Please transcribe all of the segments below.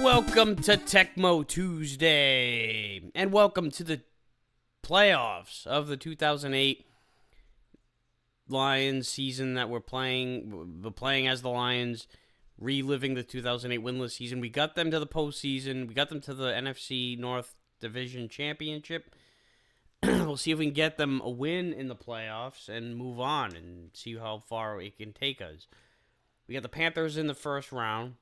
Welcome to Tecmo Tuesday, and welcome to the playoffs of the 2008 Lions season that we're playing as the Lions, reliving the 2008 winless season. We got them to the postseason. We got them to the NFC North Division Championship. We'll see if we can get them a win in the playoffs and move on and see how far it can take us. We got the Panthers in the first round.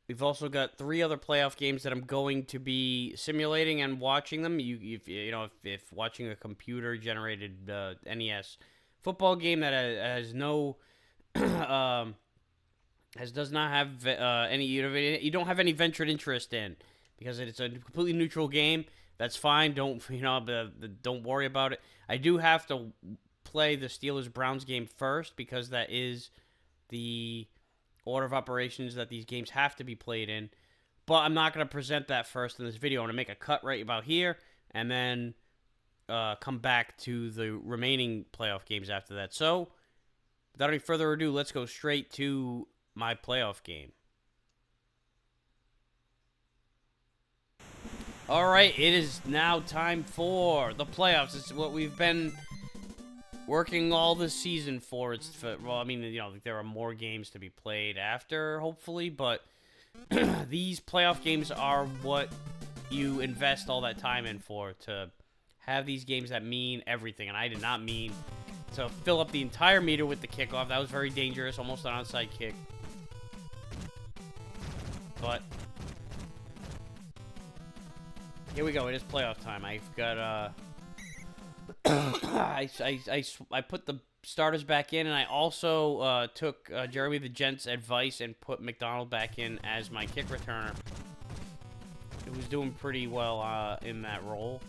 We've also got 3 other playoff games that I'm going to be simulating and watching them. If watching a computer-generated NES football game that has no, does not have any, you don't have any ventured interest in, because it's a completely neutral game. That's fine. Don't worry about it. I do have to play the Steelers-Browns game first because that is the order of operations that these games have to be played in. But I'm not going to present that first in this video. I'm going to make a cut right about here and then come back to the remaining playoff games after that. So, without any further ado, let's go straight to my playoff game. Alright, it is now time for the playoffs. It's what we've been working all this season for. There are more games to be played after, hopefully, but these playoff games are what you invest all that time in for, to have these games that mean everything. And I did not mean to fill up the entire meter with the kickoff. That was very dangerous, almost an onside kick. But here we go. It is playoff time. I've got I put the starters back in, and I also took Jeremy the Gent's advice and put McDonald back in as my kick returner. He was doing pretty well in that role.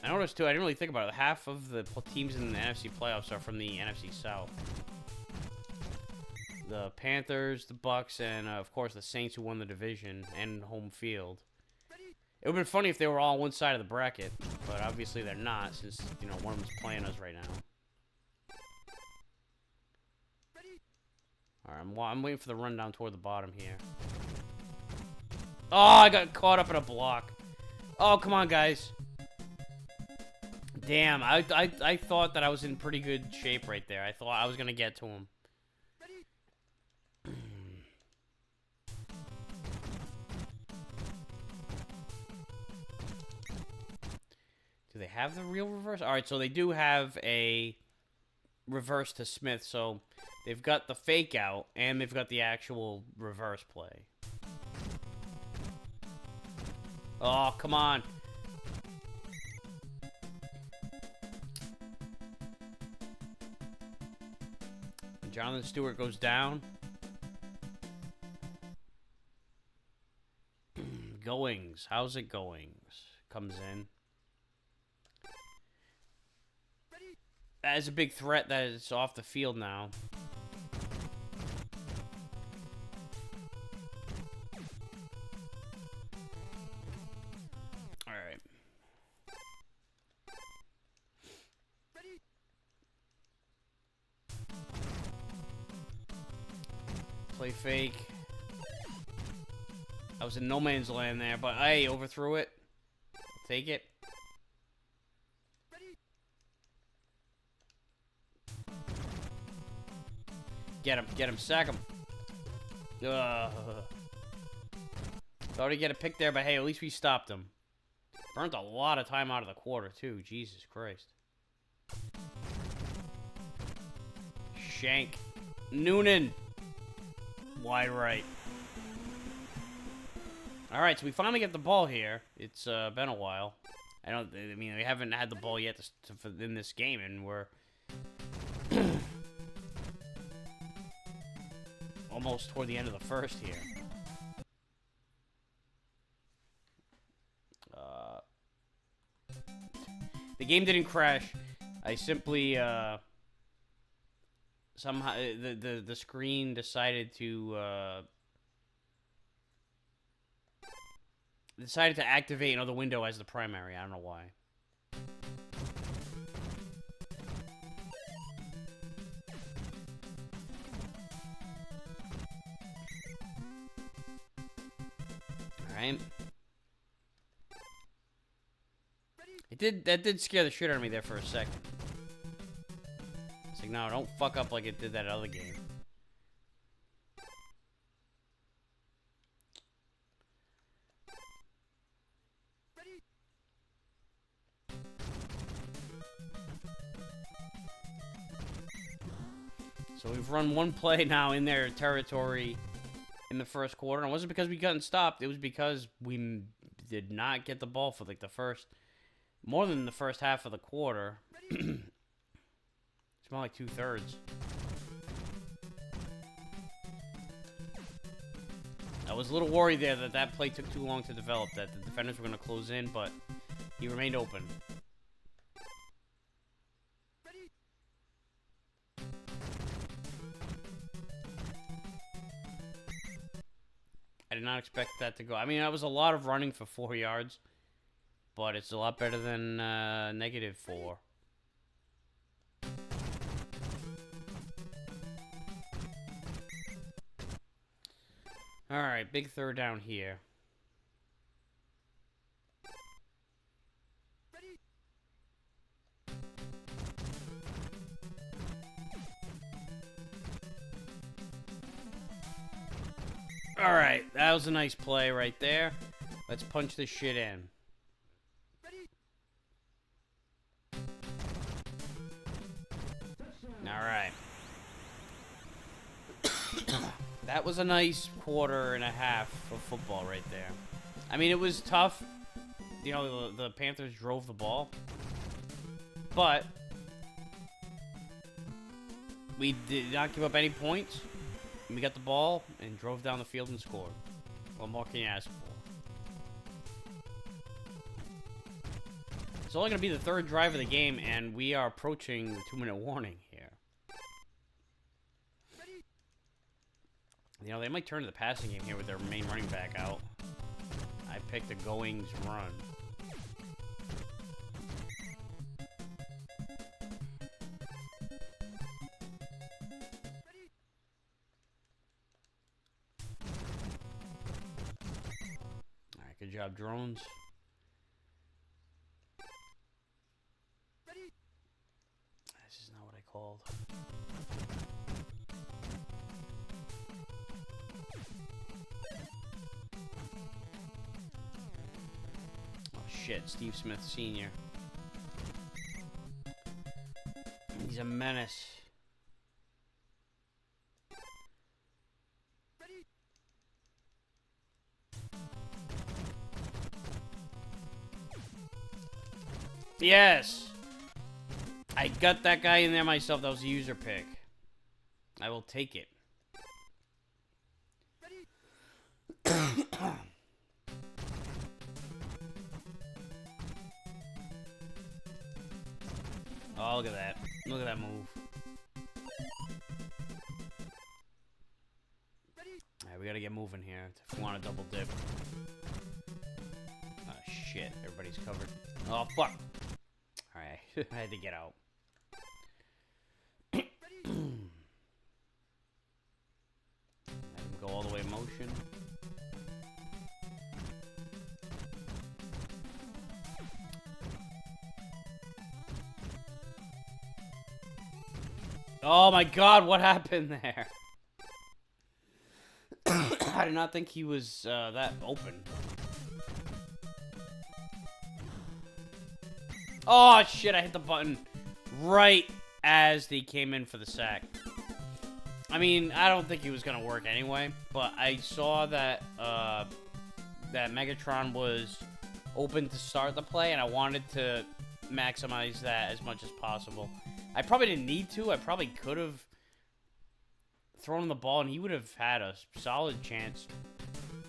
I noticed, too, I didn't really think about it. Half of the teams in the NFC playoffs are from the NFC South. The Panthers, the Bucks, and, of course, the Saints, who won the division and home field. It would have been funny if they were all on one side of the bracket, but obviously they're not, since, one of them's playing us right now. Alright, I'm waiting for the rundown toward the bottom here. Oh, I got caught up in a block. Oh, come on, guys. Damn, I thought that I was in pretty good shape right there. I thought I was going to get to him. Do they have the real reverse? Alright, so they do have a reverse to Smith, so they've got the fake out, and they've got the actual reverse play. Oh, come on. And Jonathan Stewart goes down. Goings. How's it goings? Comes in. That is a big threat that is off the field now. Alright. Play fake. I was in no man's land there, but I overthrew it. Take it. Get him, sack him. Thought he'd get a pick there, but hey, at least we stopped him. Burnt a lot of time out of the quarter, too. Jesus Christ. Shank. Noonan. Wide right. Alright, so we finally get the ball here. It's been a while. We haven't had the ball yet in this game, and we're almost toward the end of the first here. The game didn't crash. I simply somehow the screen decided to activate another window as the primary. I don't know why. right. That did scare the shit out of me there for a second. It's like, no, don't fuck up like it did that other game. So we've run one play now in their territory in the first quarter. And it wasn't because we couldn't stop. It was because we did not get the ball for like the first, more than the first half of the quarter. It's more like 2/3. I was a little worried there that play took too long to develop, that the defenders were going to close in, but he remained open. I did not expect that to go. I mean, that was a lot of running for 4 yards, but it's a lot better than -4. All right, big third down here. All right, that was a nice play right there. Let's punch this shit in. All right. That was a nice quarter and a half of football right there. I mean, it was tough. You know, the Panthers drove the ball. But we did not give up any points. We got the ball and drove down the field and scored. What more can you ask for? It's only going to be the third drive of the game, and we are approaching the 2-minute warning here. You know, they might turn to the passing game here with their main running back out. I picked the Goings run. Alright, good job, drones. This is not what I called. Shit, Steve Smith Sr. He's a menace. Yes! I got that guy in there myself. That was a user pick. I will take it. Oh, look at that. Look at that move. Alright, we gotta get moving here if we want to double dip. Oh, shit. Everybody's covered. Oh, fuck. Alright, I had to get out. Let him go all the way in motion. Oh my god, what happened there? I did not think he was that open. Oh shit, I hit the button right as they came in for the sack. I mean, I don't think he was gonna work anyway, but I saw that that Megatron was open to start the play, and I wanted to maximize that as much as possible. I probably didn't need to. I probably could have thrown the ball, and he would have had a solid chance,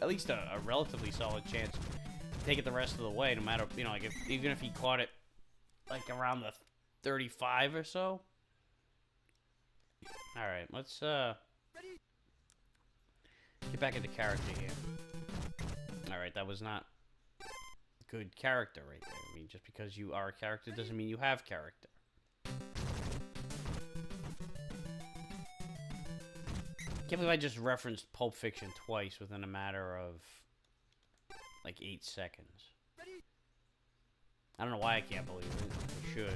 at least a relatively solid chance, to take it the rest of the way, no matter, you know, like even if he caught it like around the 35 or so. All right, let's get back into character here. All right, that was not good character right there. I mean, just because you are a character doesn't mean you have character. Can't believe I just referenced Pulp Fiction twice within a matter of like 8 seconds. I don't know why I can't believe it. I should.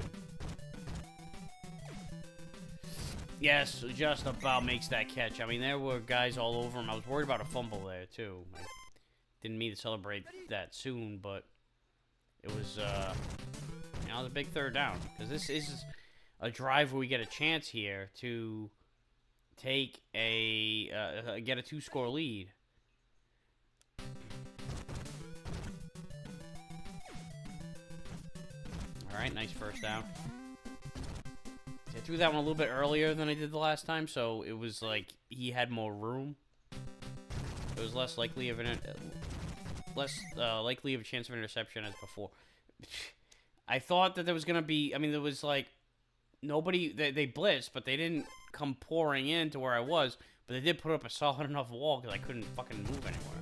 Yes, just about makes that catch. I mean, there were guys all over him. I was worried about a fumble there, too. I didn't mean to celebrate that soon, but it was, you know, it was a big third down. Because this is a drive where we get a chance here to take a, get a 2-score lead. Alright, nice first down. I threw that one a little bit earlier than I did the last time, so it was like he had more room. It was less likely of a chance of interception as before. I thought that there was gonna be. I mean, there was like nobody. They blitzed, but they didn't come pouring in to where I was. But they did put up a solid enough wall because I couldn't fucking move anywhere.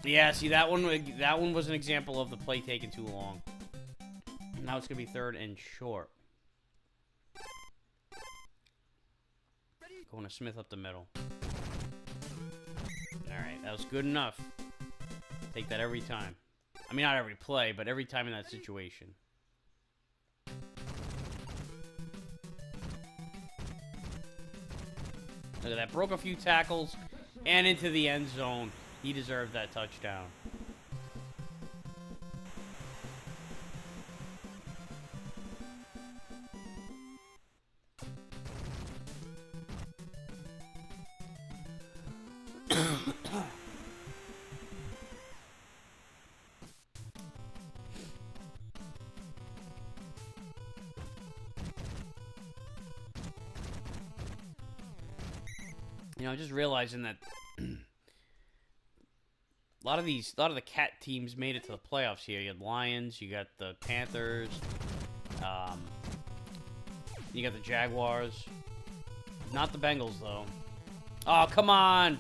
Yeah, see, that one was an example of the play taking too long. Now it's going to be 3rd and short. Going to Smith up the middle. Alright, that was good enough. Take that every time. I mean, not every play, but every time in that situation. Look at that. Broke a few tackles and into the end zone. He deserved that touchdown. You know, just realizing that a lot of the cat teams made it to the playoffs here. You had Lions, you got the Panthers, you got the Jaguars. Not the Bengals, though. Oh, come on!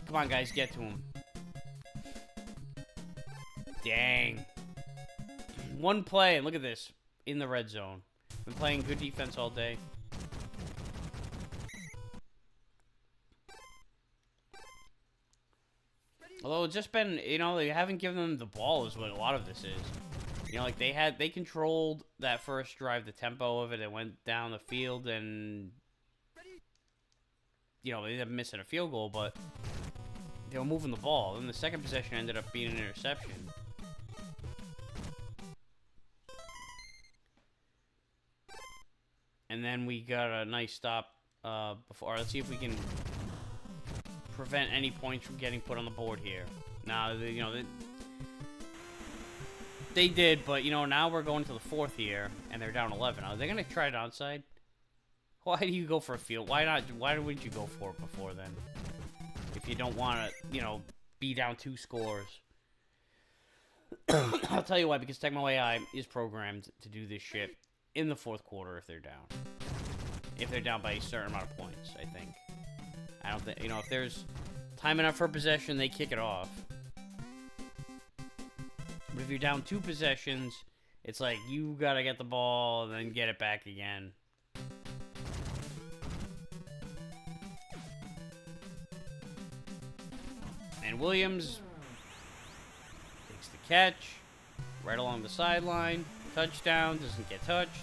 Come on, guys, get to him. Dang. One play, and look at this. In the red zone. Been playing good defense all day. Although it's just been, you know, they haven't given them the ball is what a lot of this is. You know, like they controlled that first drive, the tempo of it. It went down the field and, you know, they ended up missing a field goal, but they were moving the ball. And the second possession ended up being an interception. And then we got a nice stop before. Let's see if we can prevent any points from getting put on the board here. Now, you know, they did, but, you know, now we're going to the 4th here, and they're down 11. Are they going to try it onside? Why do you go for a field? Why not? Why wouldn't you go for it before then? If you don't want to, you know, be down 2 scores. I'll tell you why, because Tecmo AI is programmed to do this shit in the 4th quarter if they're down. If they're down by a certain amount of points, I think. I don't think, you know, if there's time enough for possession, they kick it off. But if you're down 2 possessions, it's like you gotta get the ball and then get it back again. And Williams takes the catch right along the sideline. Touchdown, doesn't get touched.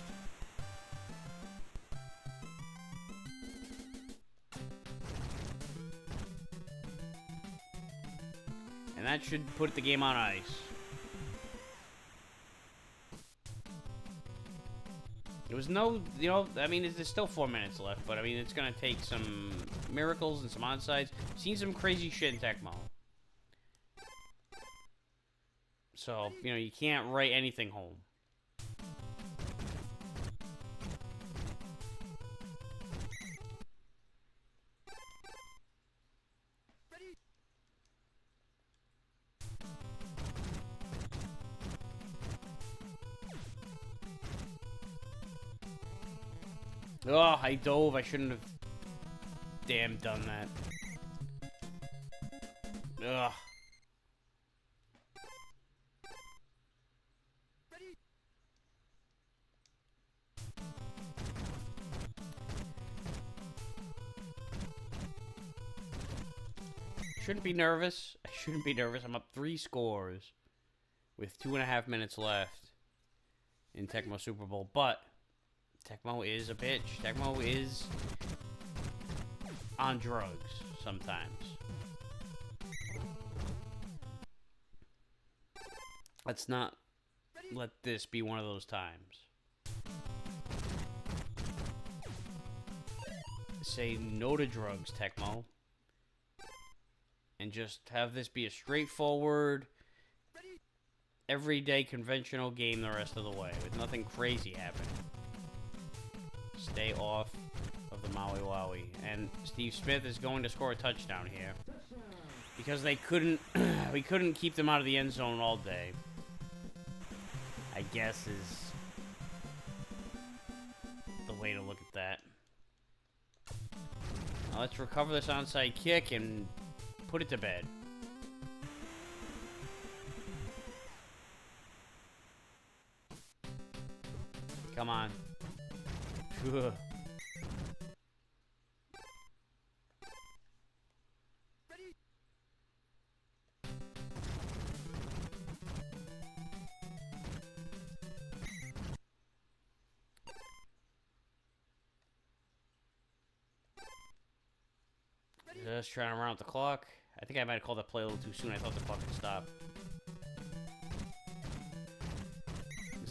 And that should put the game on ice. It was no, you know, I mean, there's still 4 minutes left, but I mean, it's going to take some miracles and some onsides. Seen some crazy shit in Tecmo. So, you know, you can't write anything home. Oh, I dove. I shouldn't have damn done that. Ugh. Shouldn't be nervous. I shouldn't be nervous. I'm up 3 scores with 2.5 minutes left in Tecmo Super Bowl. But Tecmo is a bitch. Tecmo is on drugs sometimes. Let's not let this be one of those times. Say no to drugs, Tecmo. And just have this be a straightforward, everyday, conventional game the rest of the way, with nothing crazy happening. Stay off of the Maui Wowie. And Steve Smith is going to score a touchdown here. Because they couldn't, we couldn't keep them out of the end zone all day. I guess is the way to look at that. Now let's recover this onside kick and put it to bed. Come on. Ugh. Just trying to run out the clock. I think I might have called that play a little too soon. I thought the clock would stop.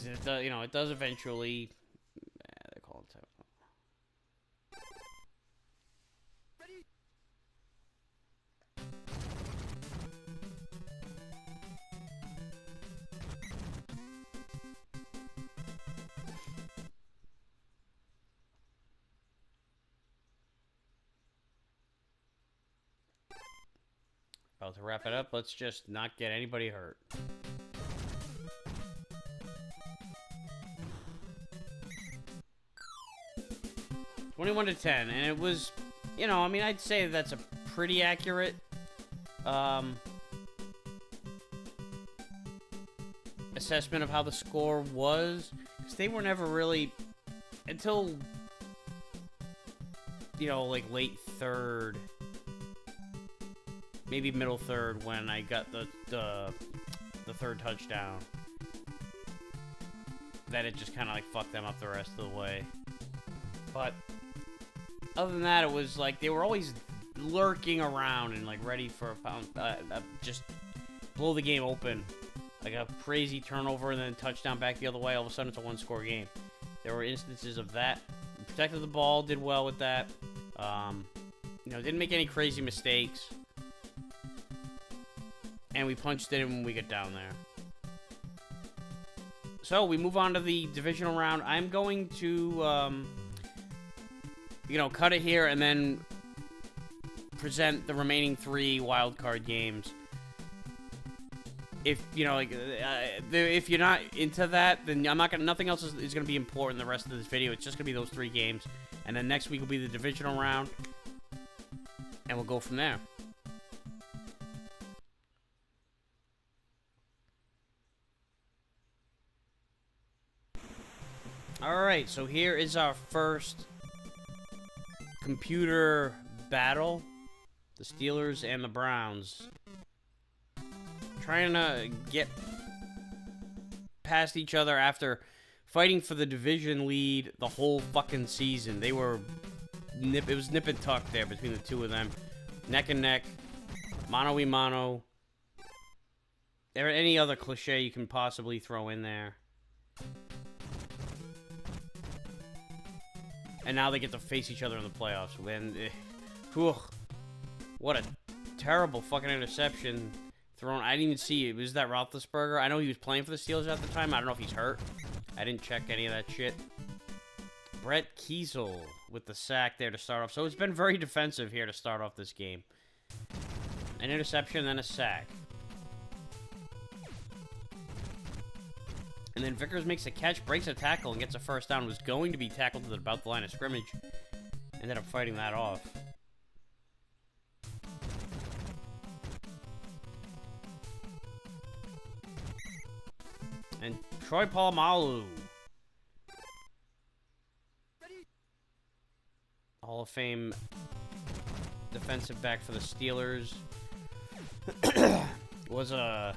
It does, you know, it does eventually. They call it time. About to wrap it up. Let's just not get anybody hurt. $21-10, and it was, you know, I mean, I'd say that's a pretty accurate assessment of how the score was, because they were never really, until, you know, like late third, maybe middle third, when I got the third touchdown, that it just kind of like fucked them up the rest of the way. But other than that, it was like they were always lurking around and like ready for a pound, just blow the game open, like a crazy turnover and then touchdown back the other way. All of a sudden, it's a one-score game. There were instances of that. We protected the ball, did well with that. You know, didn't make any crazy mistakes, and we punched it in when we got down there. So we move on to the divisional round. I'm going to you know, cut it here and then present the remaining 3 wildcard games. If, you know, like, if you're not into that, then I'm not gonna, nothing else is gonna be important the rest of this video. It's just gonna be those 3 games. And then next week will be the divisional round. And we'll go from there. Alright, so here is our first computer battle. The Steelers and the Browns. Trying to get past each other after fighting for the division lead the whole fucking season. They were it was nip and tuck there between the two of them. Neck and neck. Mano-y-mano. There any other cliche you can possibly throw in there. And now they get to face each other in the playoffs. And, what a terrible fucking interception thrown. I didn't even see it. Was that Roethlisberger? I know he was playing for the Steelers at the time. I don't know if he's hurt. I didn't check any of that shit. Brett Kiesel with the sack there to start off. So it's been very defensive here to start off this game. An interception, then a sack. And then Vickers makes a catch, breaks a tackle, and gets a first down. Was going to be tackled to about the line of scrimmage. Ended up fighting that off. And Troy Polamalu. Hall of Fame defensive back for the Steelers. was a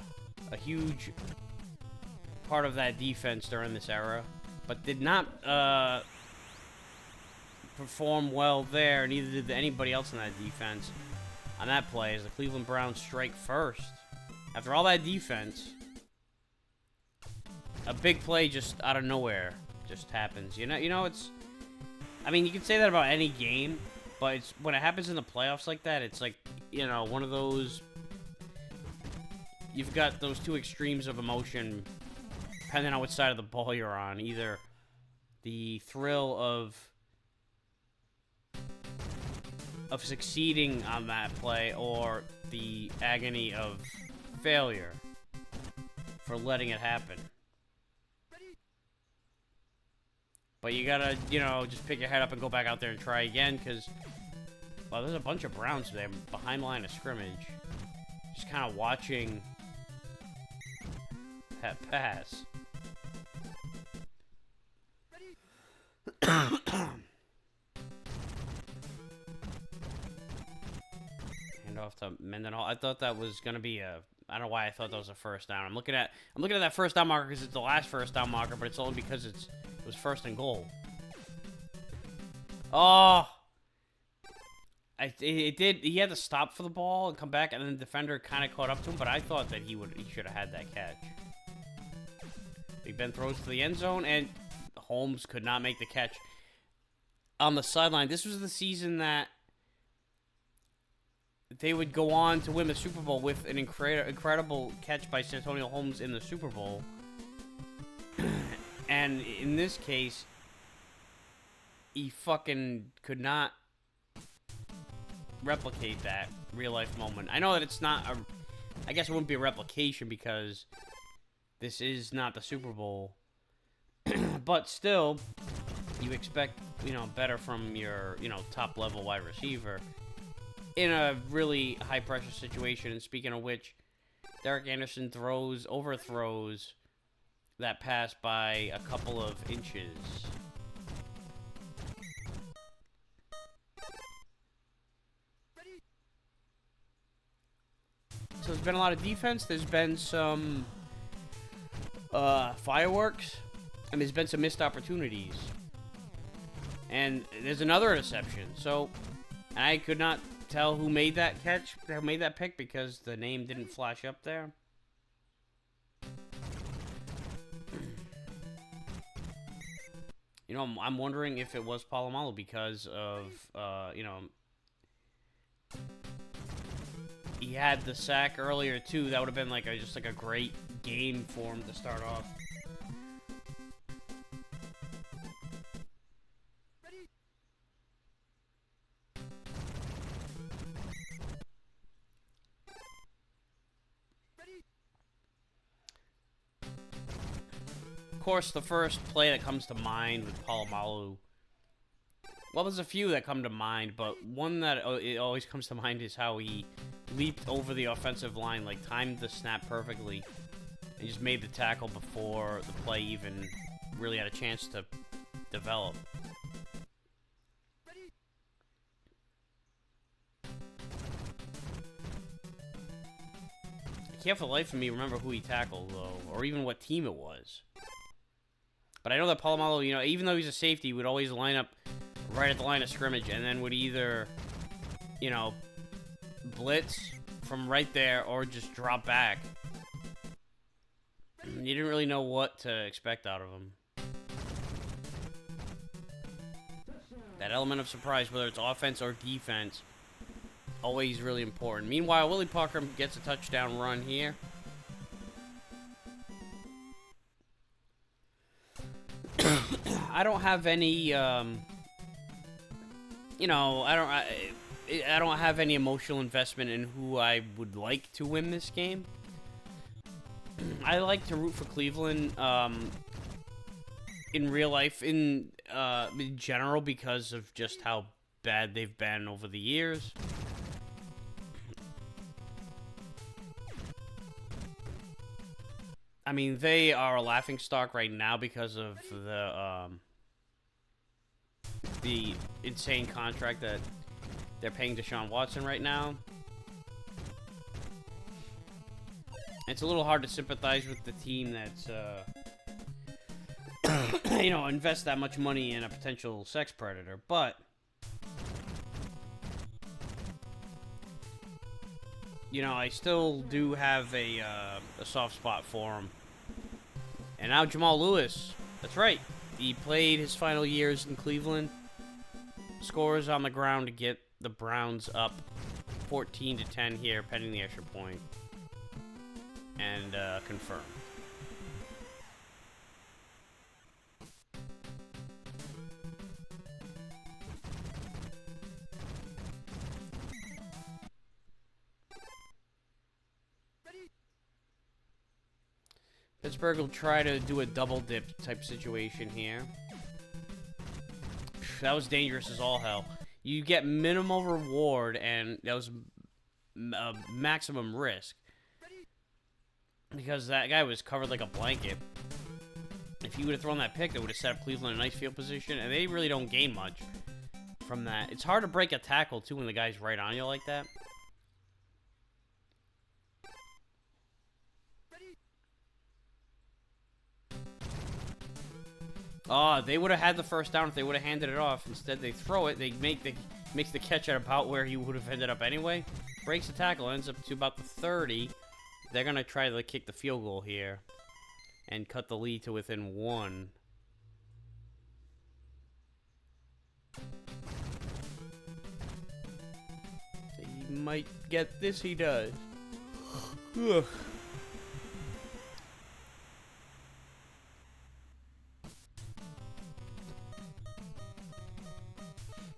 huge part of that defense during this era, but did not perform well there. Neither did anybody else in that defense on that play, as the Cleveland Browns strike first. After all that defense, a big play just out of nowhere just happens. You know, it's... I mean, you can say that about any game, but it's when it happens in the playoffs like that, it's like, you know, one of those... You've got those two extremes of emotion, depending on which side of the ball you're on. Either the thrill of succeeding on that play, or the agony of failure for letting it happen. But you gotta, you know, just pick your head up and go back out there and try again, because, well, there's a bunch of Browns there behind line of scrimmage. Just kind of watching that pass. Off to Mendenhall. I thought that was gonna be a... I don't know why I thought that was a first down. I'm looking at that first down marker because it's the last first down marker, but it's only because it was first and goal. Oh, it did. He had to stop for the ball and come back, and then the defender kind of caught up to him. But I thought that he should have had that catch. Big Ben throws to the end zone, and Holmes could not make the catch on the sideline. This was the season that they would go on to win the Super Bowl with an incredible catch by Santonio Holmes in the Super Bowl. And in this case, he fucking could not replicate that real-life moment. I know that it's not a... I guess it wouldn't be a replication because this is not the Super Bowl. But still, you expect, you know, better from your, you know, top-level wide receiver in a really high-pressure situation. And speaking of which, Derek Anderson overthrows that pass by a couple of inches. So there's been a lot of defense. There's been some fireworks, and there's been some missed opportunities. And there's another interception. So I could not tell who made that catch, who made that pick, because the name didn't flash up there. You know, I'm wondering if it was Polamalu because of, you know, he had the sack earlier too. That would have been like just like a great game for him to start off. Of course, the first play that comes to mind with Polamalu, well, there's a few that come to mind, but one that it always comes to mind is how he leaped over the offensive line, like timed the snap perfectly, and just made the tackle before the play even really had a chance to develop. I can't for the life of me remember who he tackled, though, or even what team it was. But I know that Polamalu, you know, even though he's a safety, would always line up right at the line of scrimmage, and then would either, you know, blitz from right there or just drop back. You didn't really know what to expect out of him. That element of surprise, whether it's offense or defense, always really important. Meanwhile, Willie Parker gets a touchdown run here. I don't have any, you know, I don't have any emotional investment in who I would like to win this game. I like to root for Cleveland in real life, in general, because of just how bad they've been over the years. I mean, they are a laughingstock right now because of the insane contract that they're paying Deshaun Watson right now. It's a little hard to sympathize with the team that's, you know, invest that much money in a potential sex predator, but, you know, I still do have a soft spot for him. And now Jamal Lewis, that's right, he played his final years in Cleveland, scores on the ground to get the Browns up 14-10 here, pending the extra point, and confirmed. Pittsburgh will try to do a double dip type situation here. That was dangerous as all hell. You get minimal reward, and that was maximum risk. Because that guy was covered like a blanket. If he would have thrown that pick, that would have set up Cleveland in a nice field position, and they really don't gain much from that. It's hard to break a tackle, too, when the guy's right on you like that. Oh, they would have had the first down if they would have handed it off. Instead, they throw it. They makes the catch at about where he would have ended up anyway. Breaks the tackle, ends up to about the 30. They're going to try to kick the field goal here and cut the lead to within 1. He might get this. He does. Ugh.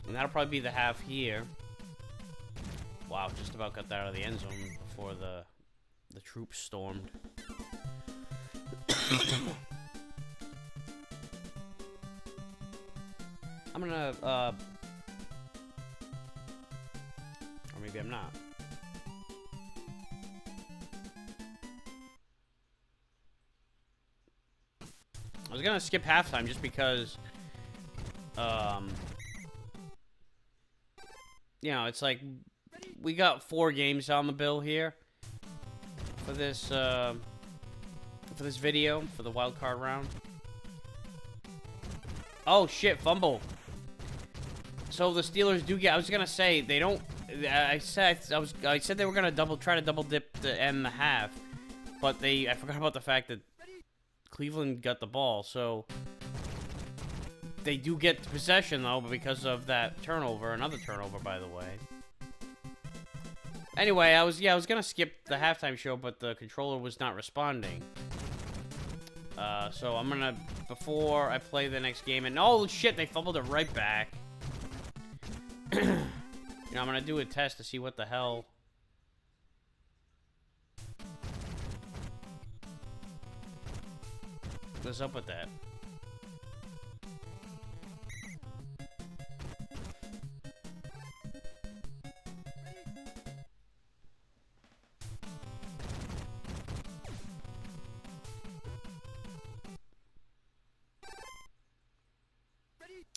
And that'll probably be the half here. Wow, just about got that out of the end zone before the troops stormed. I'm gonna, or maybe I'm not. I was gonna skip halftime just because, you know, it's like we got 4 games on the bill here for this video for the wild card round. Oh shit, fumble. So the Steelers do get. I was gonna say they don't. I said they were gonna try to double dip to end the half, but I forgot about the fact that Cleveland got the ball, so. They do get possession, though, because of that turnover. Another turnover, by the way. Anyway, I was going to skip the halftime show, but the controller was not responding. So I'm going to, before I play the next game, and oh, shit, they fumbled it right back. You know, I'm going to do a test to see what the hell. What's up with that?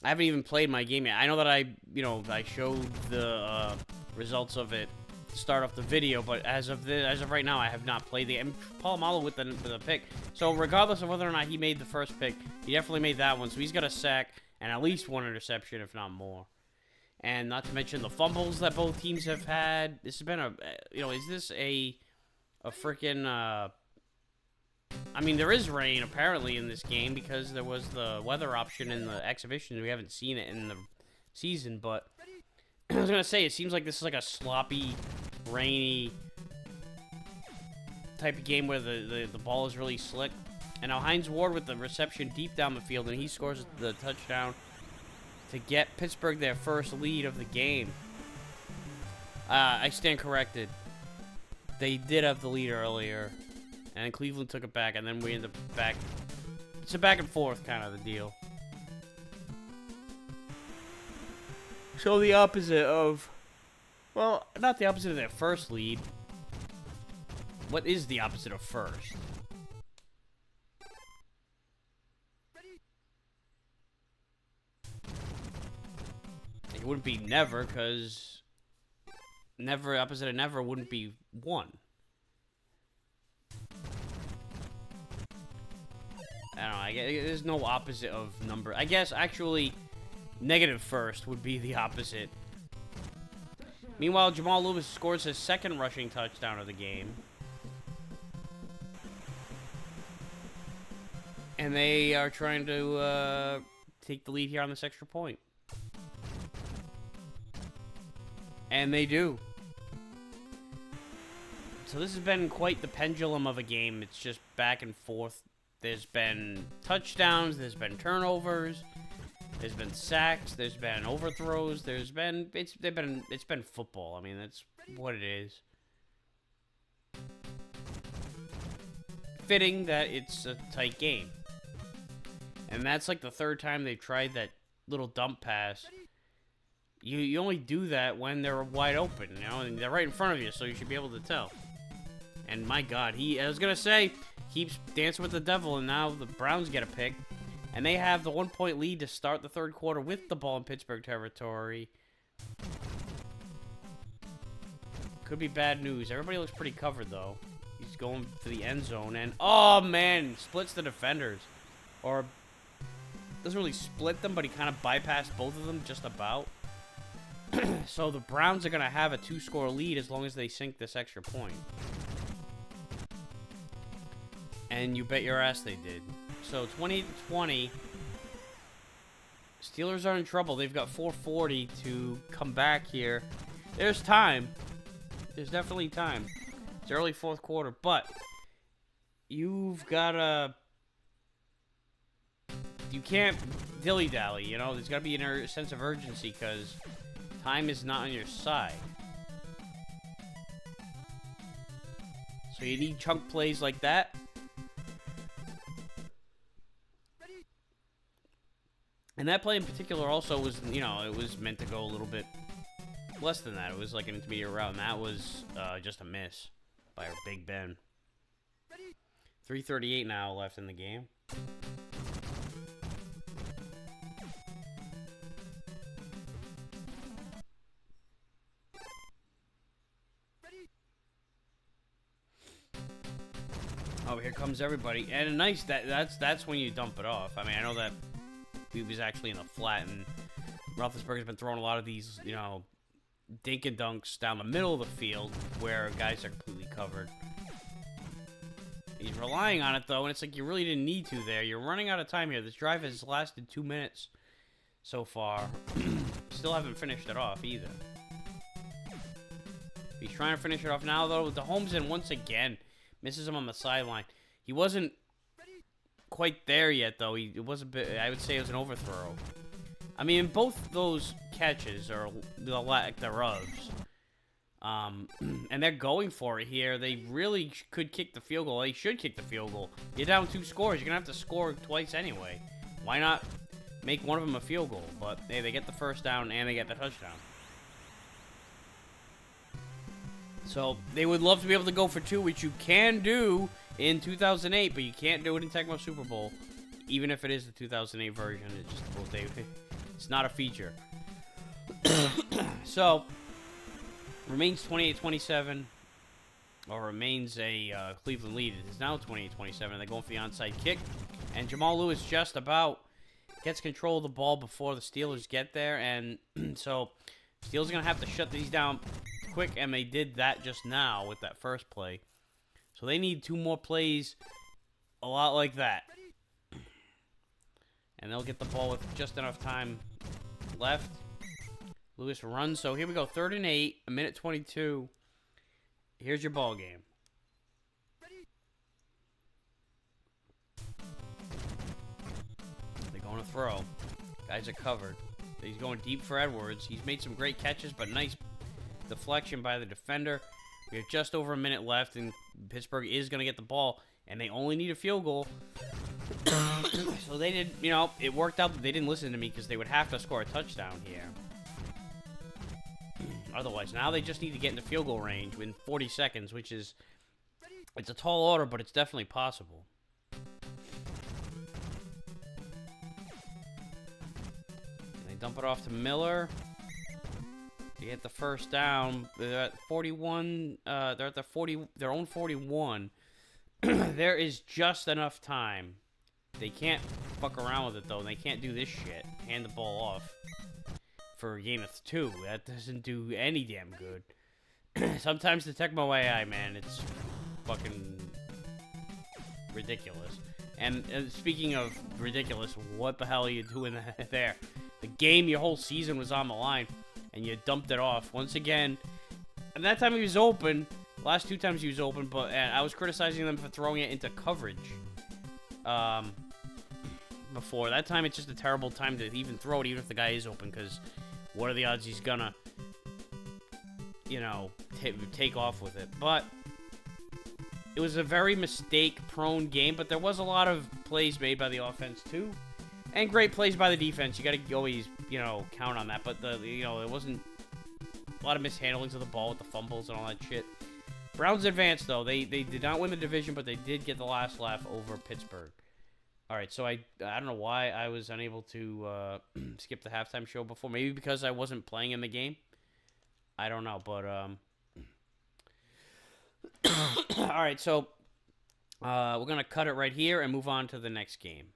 I haven't even played my game yet. I know that I showed the results of it to start off the video, but as of right now, I have not played the. And Paul Malo with the pick. So regardless of whether or not he made the first pick, he definitely made that one. So he's got a sack and at least 1 interception, if not more. And not to mention the fumbles that both teams have had. This has been is this a freaking? I mean, there is rain, apparently, in this game because there was the weather option in the exhibition. We haven't seen it in the season, but I was going to say, it seems like this is like a sloppy, rainy type of game where the ball is really slick. And now Hines Ward with the reception deep down the field, and he scores the touchdown to get Pittsburgh their first lead of the game. I stand corrected. They did have the lead earlier. And Cleveland took it back, and then we end up back. It's a back and forth kind of the deal. So the opposite of, well, not the opposite of their first lead. What is the opposite of first? It wouldn't be never, because never, opposite of never wouldn't be one. I don't know. There's no opposite of number. I guess, actually, negative first would be the opposite. Meanwhile, Jamal Lewis scores his second rushing touchdown of the game. And they are trying to take the lead here on this extra point. And they do. So this has been quite the pendulum of a game. It's just back and forth. There's been touchdowns, there's been turnovers, there's been sacks, there's been overthrows, it's been football. I mean, that's what it is. Fitting that it's a tight game. And that's like the third time they've tried that little dump pass. You only do that when they're wide open, you know, and they're right in front of you, so you should be able to tell. And my God, I was gonna say, keeps dancing with the devil, and now the Browns get a pick. And they have the 1-point lead to start the third quarter with the ball in Pittsburgh territory. Could be bad news. Everybody looks pretty covered, though. He's going for the end zone, and oh, man, splits the defenders. Or doesn't really split them, but he kind of bypassed both of them just about. So the Browns are going to have a 2-score lead as long as they sink this extra point. And you bet your ass they did. So 20-20. Steelers are in trouble. They've got 4:40 to come back here. There's time. There's definitely time. It's early fourth quarter, but you've got to... You can't dilly-dally, you know? There's got to be a sense of urgency because time is not on your side. So you need chunk plays like that. And that play in particular also was, you know, it was meant to go a little bit less than that. It was like an intermediate route, and that was just a miss by our Big Ben. 3:38 now left in the game. Oh, here comes everybody. And nice, that's when you dump it off. I mean, I know that he was actually in the flat, and Roethlisberger's been throwing a lot of these, you know, dink and dunks down the middle of the field where guys are completely covered. He's relying on it, though, and it's like you really didn't need to there. You're running out of time here. This drive has lasted 2 minutes so far. Still haven't finished it off, either. He's trying to finish it off now, though. The Holmes in once again. Misses him on the sideline. He wasn't quite there yet, though. It was a bit, I would say it was an overthrow. I mean, both those catches are the lack thereof. And they're going for it here. They really could kick the field goal. They should kick the field goal. You're down 2 scores. You're going to have to score twice anyway. Why not make one of them a field goal? But hey, they get the first down and they get the touchdown. So they would love to be able to go for 2, which you can do in 2008, but you can't do it in Tecmo Super Bowl, even if it is the 2008 version. It's not a feature. So remains 28-27, or remains a Cleveland lead. It is now 28-27. They're going for the onside kick, and Jamal Lewis just about gets control of the ball before the Steelers get there, and so Steelers are gonna have to shut these down quick, and they did that just now with that first play. So they need 2 more plays a lot like that. And they'll get the ball with just enough time left. Lewis runs. So here we go. 3rd and 8, a minute 22. Here's your ball game. They're going to throw. Guys are covered. He's going deep for Edwards. He's made some great catches, but nice deflection by the defender. We have just over a minute left, and Pittsburgh is going to get the ball, and they only need a field goal. So they did, you know, it worked out. They didn't listen to me because they would have to score a touchdown here. Otherwise, now they just need to get into field goal range within 40 seconds, which is, it's a tall order, but it's definitely possible. And they dump it off to Miller. They get the first down. They're at 41. They're at their own 41. there is just enough time. They can't fuck around with it, though. They can't do this shit. Hand the ball off for a game of 2. That doesn't do any damn good. Sometimes the Tecmo AI, man, it's fucking ridiculous. And speaking of ridiculous, what the hell are you doing there? The game, your whole season was on the line, and you dumped it off. Once again, and that time he was open. Last 2 times he was open, but I was criticizing them for throwing it into coverage. Before. That time, it's just a terrible time to even throw it, even if the guy is open, because what are the odds he's gonna, you know, take off with it? But it was a very mistake-prone game, but there was a lot of plays made by the offense, too, and great plays by the defense. You gotta always, you know, count on that, but, you know, there wasn't a lot of mishandlings of the ball with the fumbles and all that shit. Browns advanced, though. They did not win the division, but they did get the last laugh over Pittsburgh. All right, so I don't know why I was unable to skip the halftime show before. Maybe because I wasn't playing in the game. I don't know, but all right, so we're gonna cut it right here and move on to the next game.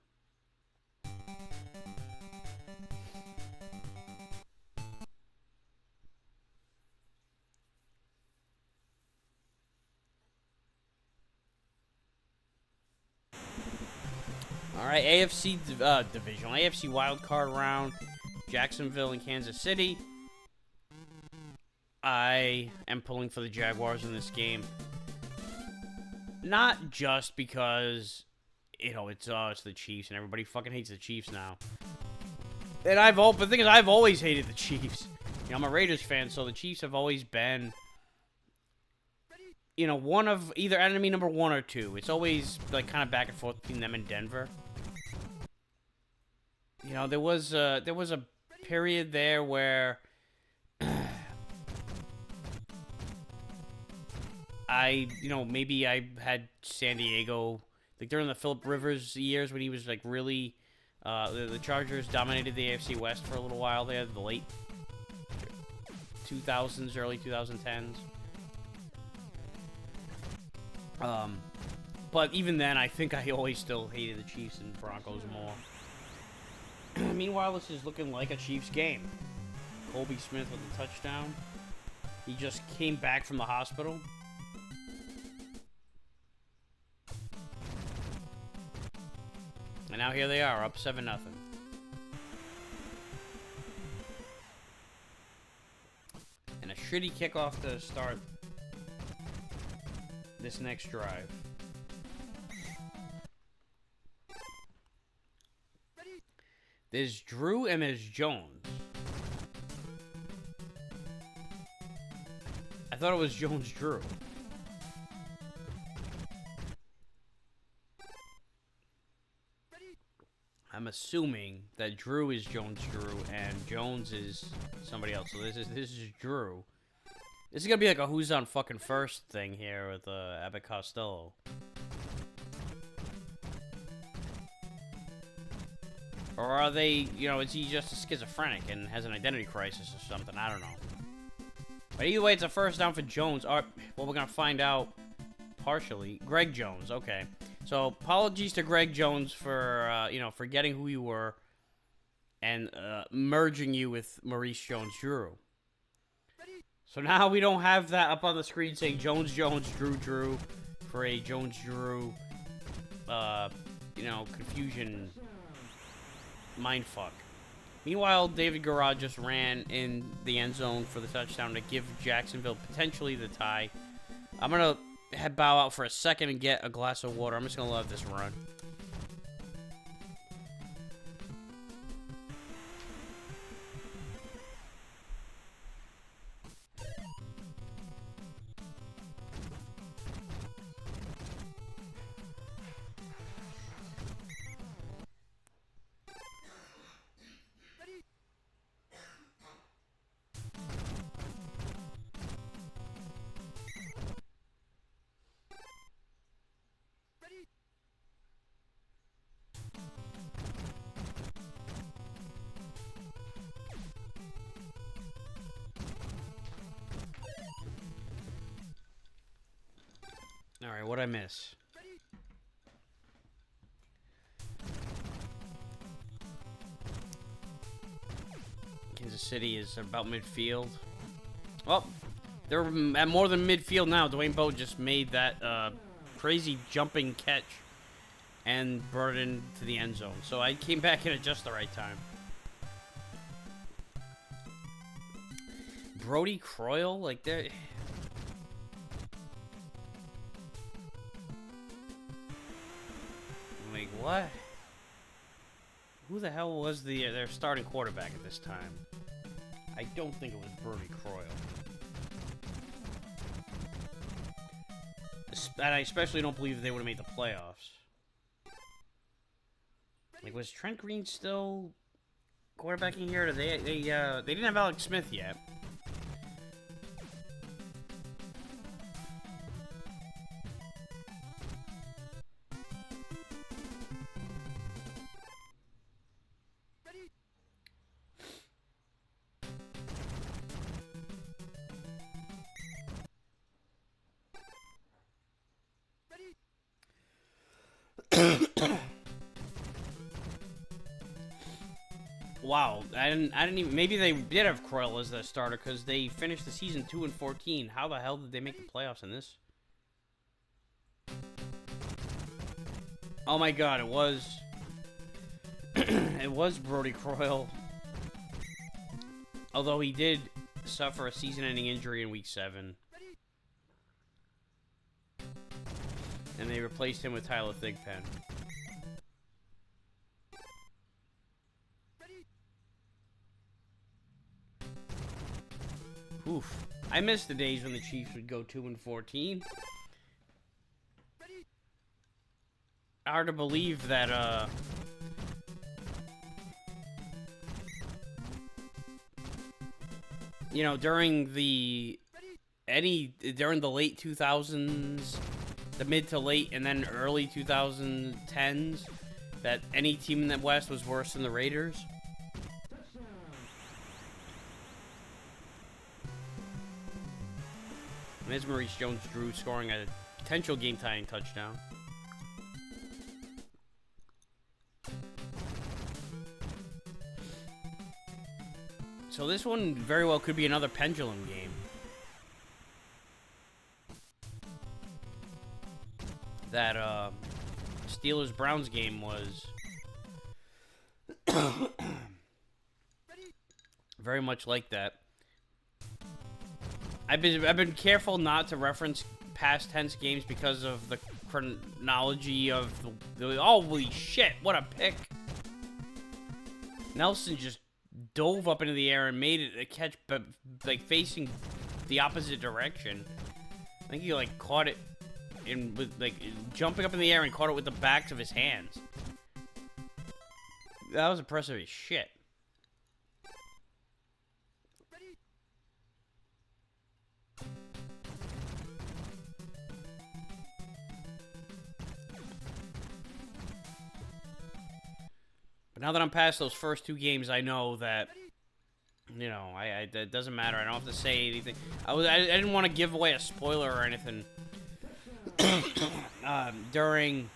All right, AFC divisional, AFC wildcard round, Jacksonville and Kansas City. I am pulling for the Jaguars in this game. Not just because, you know, it's the Chiefs and everybody fucking hates the Chiefs now. And the thing is, I've always hated the Chiefs. You know, I'm a Raiders fan, so the Chiefs have always been, you know, one of either enemy number 1 or 2. It's always like kind of back and forth between them and Denver. You know, there was a period there where maybe I had San Diego, like during the Phillip Rivers years when he was like really, the Chargers dominated the AFC West for a little while there, the late 2000s, early 2010s. But even then, I think I always still hated the Chiefs and Broncos more. Meanwhile, this is looking like a Chiefs game. Colby Smith with a touchdown. He just came back from the hospital. And now here they are, up 7-0. And a shitty kickoff to start this next drive. There's Drew and there's Jones. I thought it was Jones-Drew. I'm assuming that Drew is Jones-Drew and Jones is somebody else. So this is Drew. This is gonna be like a who's on fucking first thing here with Abbott Costello. Or are they, you know, is he just a schizophrenic and has an identity crisis or something? I don't know. But either way, it's a first down for Jones. Well, we're going to find out partially. Greg Jones, okay. So, apologies to Greg Jones for, you know, forgetting who you were and merging you with Maurice Jones-Drew. So now we don't have that up on the screen saying Jones, Drew for a Jones-Drew, you know, confusion mindfuck. Meanwhile, David Garrard just ran in the end zone for the touchdown to give Jacksonville potentially the tie. I'm going to bow out for a second and get a glass of water. I'm just going to let this run. Alright, what'd I miss? Kansas City is about midfield. Well, they're at more than midfield now. Dwayne Bowe just made that crazy jumping catch and brought it into the end zone. So I came back in at just the right time. Brody Croyle, like that. Like what? Who the hell was their starting quarterback at this time? I don't think it was Brody Croyle. And I especially don't believe they would have made the playoffs. Like, was Trent Green still quarterbacking here? They didn't have Alex Smith yet. Wow, I didn't even. Maybe they did have Croyle as their starter because they finished the season 2-14. How the hell did they make the playoffs in this? Oh my God, it was. It was Brody Croyle. Although he did suffer a season-ending injury in Week 7, and they replaced him with Tyler Thigpen. Oof. I miss the days when the Chiefs would go 2-14. Hard to believe that, you know, during the late 2000s, the mid to late, and then early 2010s, that any team in the West was worse than the Raiders. There's Maurice Jones-Drew scoring a potential game-tying touchdown. So this one very well could be another pendulum game. That Steelers-Browns game was very much like that. I've been careful not to reference past tense games because of the chronology of the holy shit, what a pick. Nelson just dove up into the air and made it a catch, but like facing the opposite direction. I think he like caught it with like jumping up in the air and caught it with the backs of his hands. That was impressive as shit. But now that I'm past those first two games, I know that, you know, it doesn't matter. I don't have to say anything. I didn't want to give away a spoiler or anything during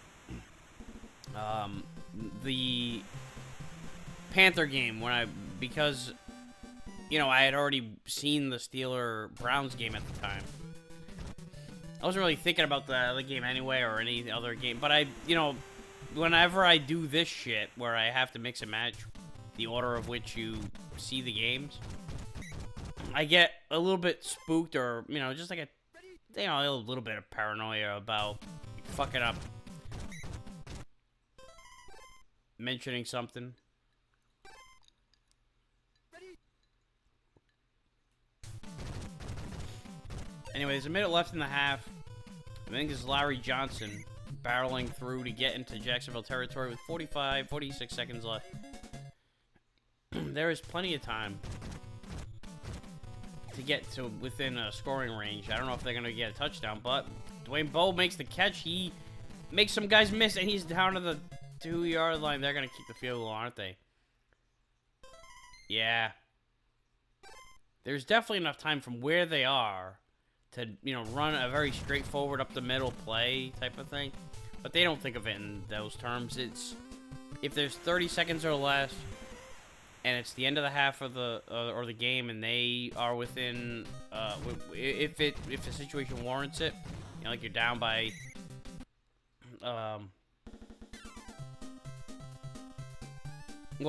the Panther game because, you know, I had already seen the Steeler-Browns game at the time. I wasn't really thinking about the other game anyway or any other game, but you know, whenever I do this shit where I have to mix and match the order of which you see the games, I get a little bit spooked, or, you know, just like a little bit of paranoia about fucking up mentioning something. Anyway, there's a minute left in the half. I think it's Larry Johnson barreling through to get into Jacksonville territory with 46 seconds left. There is plenty of time to get to within a scoring range. I don't know if they're going to get a touchdown, but Dwayne Bowe makes the catch. He makes some guys miss, and he's down to the 2-yard line. They're going to kick the field goal, aren't they? Yeah. There's definitely enough time from where they are to, you know, run a very straightforward up the middle play type of thing. But they don't think of it in those terms. It's if there's 30 seconds or less and it's the end of the half of the or the game, and they are within, if the situation warrants it, you know, like you're down by, well,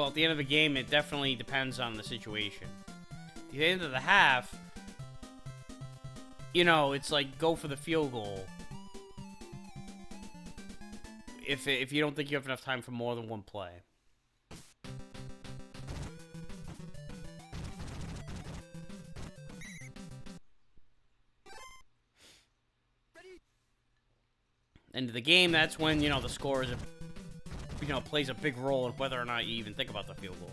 at the end of the game, it definitely depends on the situation. At the end of the half, you know, it's like go for the field goal. If you don't think you have enough time for more than one play. End of the game, that's when, you know, the score is, you know, plays a big role in whether or not you even think about the field goal.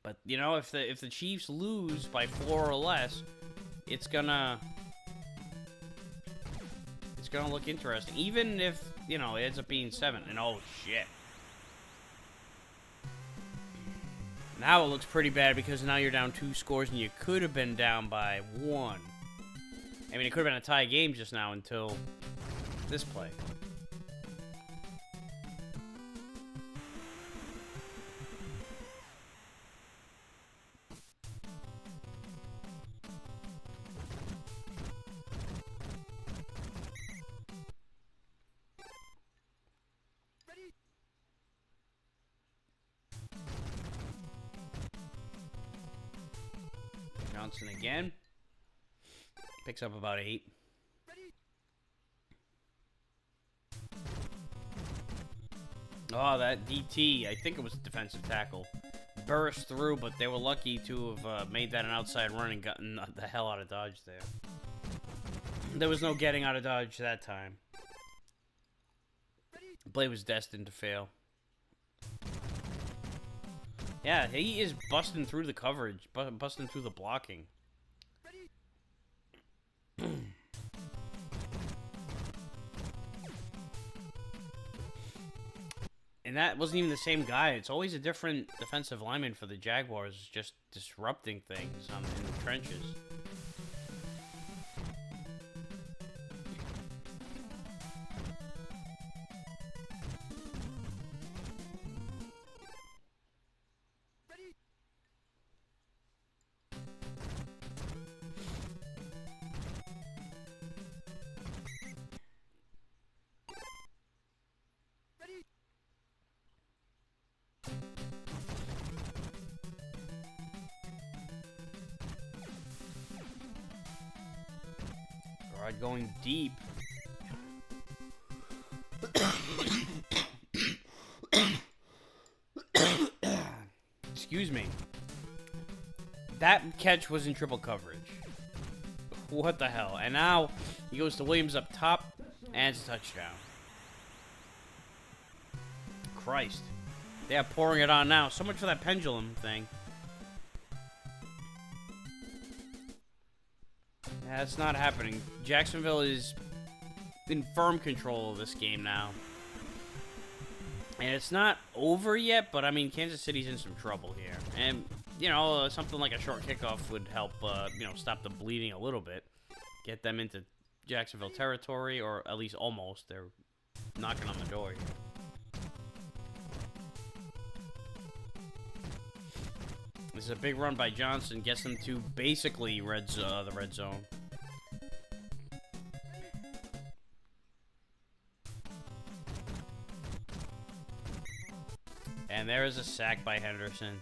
But, you know, if the Chiefs lose by 4 or less, it's gonna look interesting. Even if, you know, it ends up being 7, and oh shit. Now it looks pretty bad because now you're down 2 scores and you could have been down by 1. I mean, it could have been a tie game just now until this play. Johnson again. Picks up about 8. Oh, that DT, I think it was a defensive tackle, burst through, but they were lucky to have made that an outside run and gotten the hell out of Dodge there. There was no getting out of Dodge that time. The play was destined to fail. Yeah, he is busting through the coverage, busting through the blocking. And that wasn't even the same guy. It's always a different defensive lineman for the Jaguars, just disrupting things in the trenches. Going deep. Excuse me. That catch was in triple coverage. What the hell? And now he goes to Williams up top, and it's a touchdown. Christ. They are pouring it on now. So much for that pendulum thing. That's not happening. Jacksonville is in firm control of this game now. And it's not over yet, but I mean, Kansas City's in some trouble here. And, you know, something like a short kickoff would help, you know, stop the bleeding a little bit. Get them into Jacksonville territory, or at least almost. They're knocking on the door here. This is a big run by Johnson. Gets them to basically the red zone. And there is a sack by Henderson.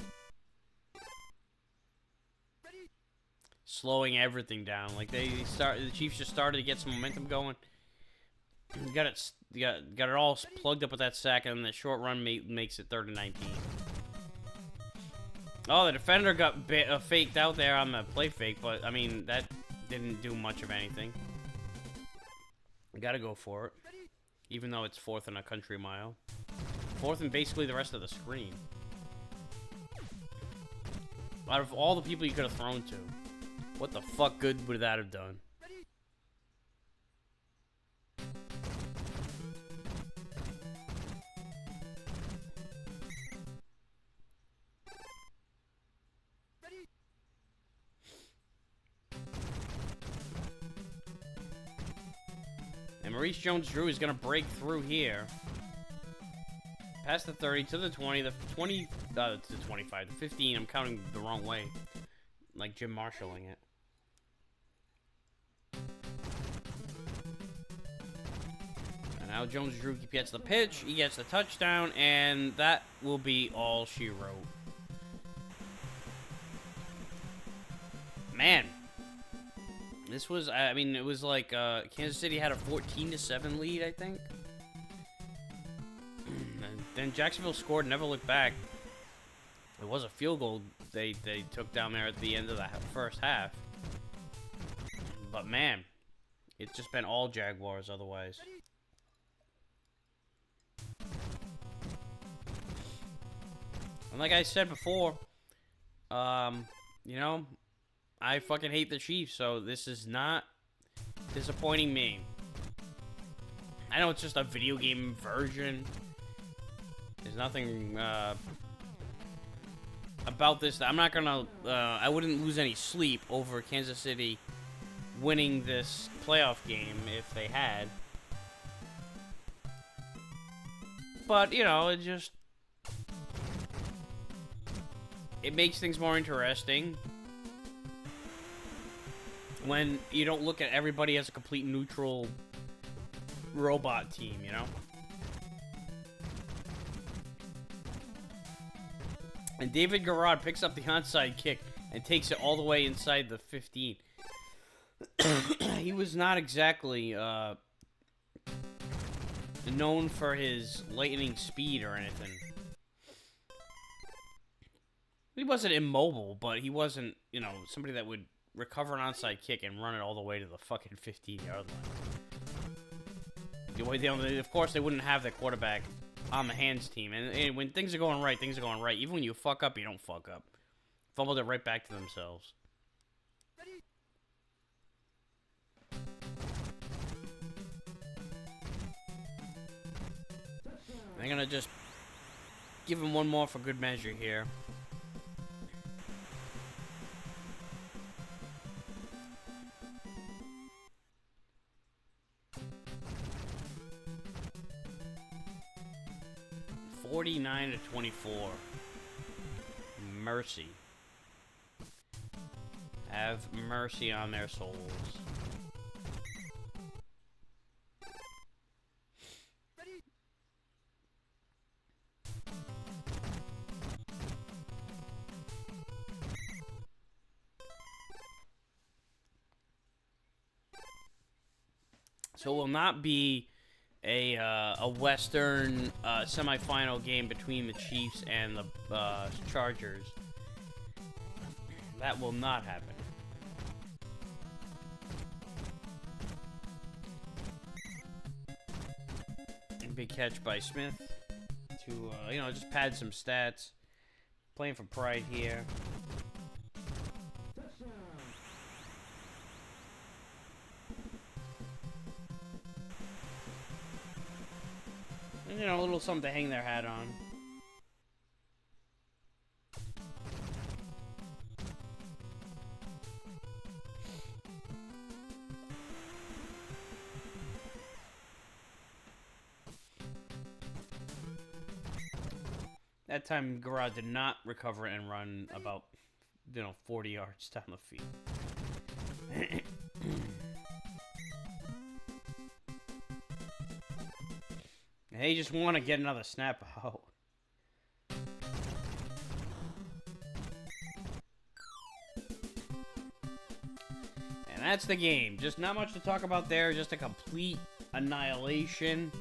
Slowing everything down. Like the Chiefs just started to get some momentum going. You got it all plugged up with that sack, and the short run makes it 3rd and 19. Oh, the defender got faked out there on the play fake, but I mean that didn't do much of anything. You got to go for it, even though it's 4th and a country mile. 4th and basically the rest of the screen. Out of all the people you could have thrown to, what the fuck good would that have done? And Maurice Jones-Drew is going to break through here. Past the 30 to the 20, the 20 to 25, the 15. I'm counting the wrong way, like Jim Marshalling it. And now Jones-Drew gets the pitch, he gets the touchdown, and that will be all she wrote. Man, this was, I mean, it was like Kansas City had a 14-7 lead, I think. Then Jacksonville scored, never looked back. It was a field goal they took down there at the end of the first half. But man, it's just been all Jaguars otherwise. And like I said before, you know, I fucking hate the Chiefs, so this is not disappointing me. I know it's just a video game version. There's nothing about this. I'm not gonna. I wouldn't lose any sleep over Kansas City winning this playoff game if they had. But you know, it makes things more interesting when you don't look at everybody as a complete neutral robot team. You know. And David Garrard picks up the onside kick and takes it all the way inside the 15. He was not exactly known for his lightning speed or anything. He wasn't immobile, but he wasn't, you know, somebody that would recover an onside kick and run it all the way to the fucking 15-yard line. Of course, they wouldn't have their quarterback on the hands team, and when things are going right, things are going right. Even when you fuck up, you don't fuck up. Fumbled it right back to themselves. I'm gonna just give him one more for good measure here. (49-24). Mercy. Have mercy on their souls. So it will not be a Western semifinal game between the Chiefs and the Chargers. That will not happen. Big catch by Smith to you know, just pad some stats. Playing for pride here. And, you know, a little something to hang their hat on. That time, Garrard did not recover and run about, you know, 40 yards down the field. They just want to get another snap out. And that's the game. Just not much to talk about there. Just a complete annihilation.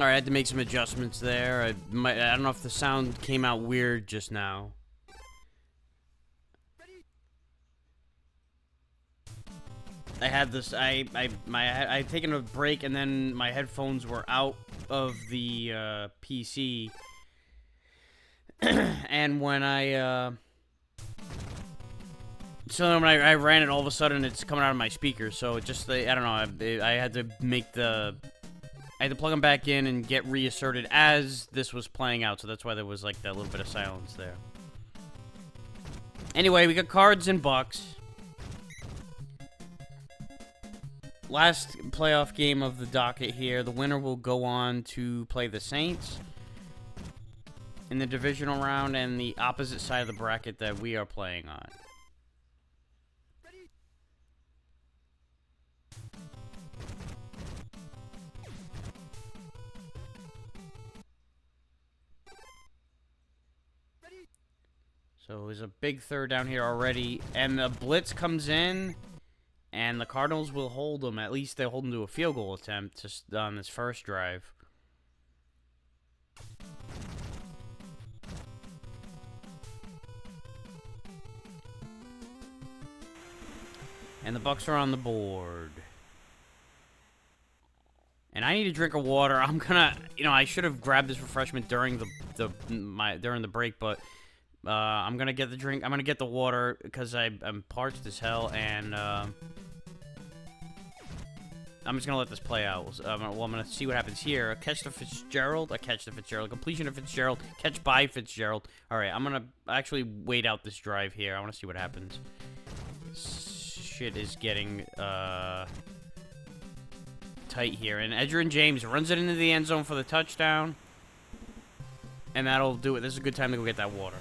Alright, I had to make some adjustments there. I don't know if the sound came out weird just now. I had this. I had taken a break, and then my headphones were out of the PC. And when so when I ran it, all of a sudden it's coming out of my speakers. So it just, I don't know. I had to I had to plug them back in and get reasserted as this was playing out. So that's why there was like that little bit of silence there. Anyway, we got Cards and Bucks. Last playoff game of the docket here. The winner will go on to play the Saints in the divisional round and the opposite side of the bracket that we are playing on. So there's a big third down here already, and the blitz comes in, and the Cardinals will hold them. At least they'll hold them to a field goal attempt just on this first drive. And the Bucks are on the board. And I need a drink of water. I'm gonna, I should have grabbed this refreshment during during the break, but I'm gonna get the drink. I'm gonna get the water because I'm parched as hell, and I'm just gonna let this play out. I'm gonna see what happens here. A catch to Fitzgerald. A catch to Fitzgerald. Completion to Fitzgerald. Catch by Fitzgerald. All right, I'm gonna actually wait out this drive here. I want to see what happens. Shit is getting tight here, and Edgerrin James runs it into the end zone for the touchdown, and that'll do it. This is a good time to go get that water.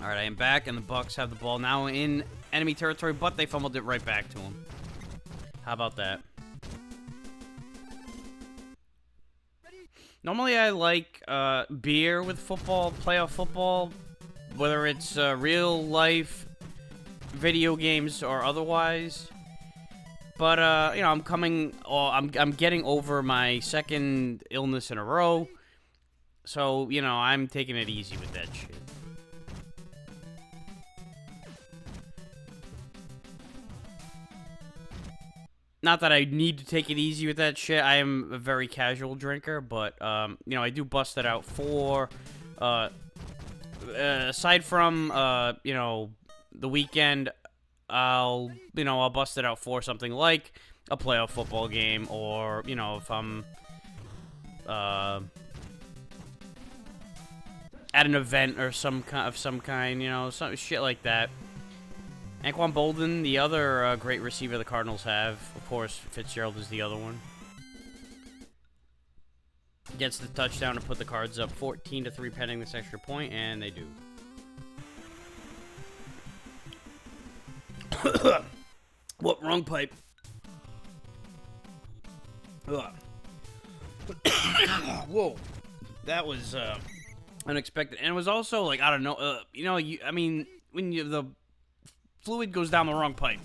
All right, I am back, and the Bucks have the ball now in enemy territory, but they fumbled it right back to him. How about that? Normally, I like beer with football, playoff football, whether it's real life, video games, or otherwise. But I'm getting over my second illness in a row, so I'm taking it easy with that shit. Not that I need to take it easy with that shit. I am a very casual drinker, but, I do bust it out for, aside from, the weekend, I'll bust it out for something like a playoff football game, or, if I'm, at an event or some kind, some shit like that. Anquan Bolden, the other great receiver the Cardinals have. Of course, Fitzgerald is the other one. Gets the touchdown to put the Cards up 14-3 pending this extra point, and they do. What? Wrong pipe. Whoa. That was unexpected. And it was also, like, I don't know, when the fluid goes down the wrong pipe,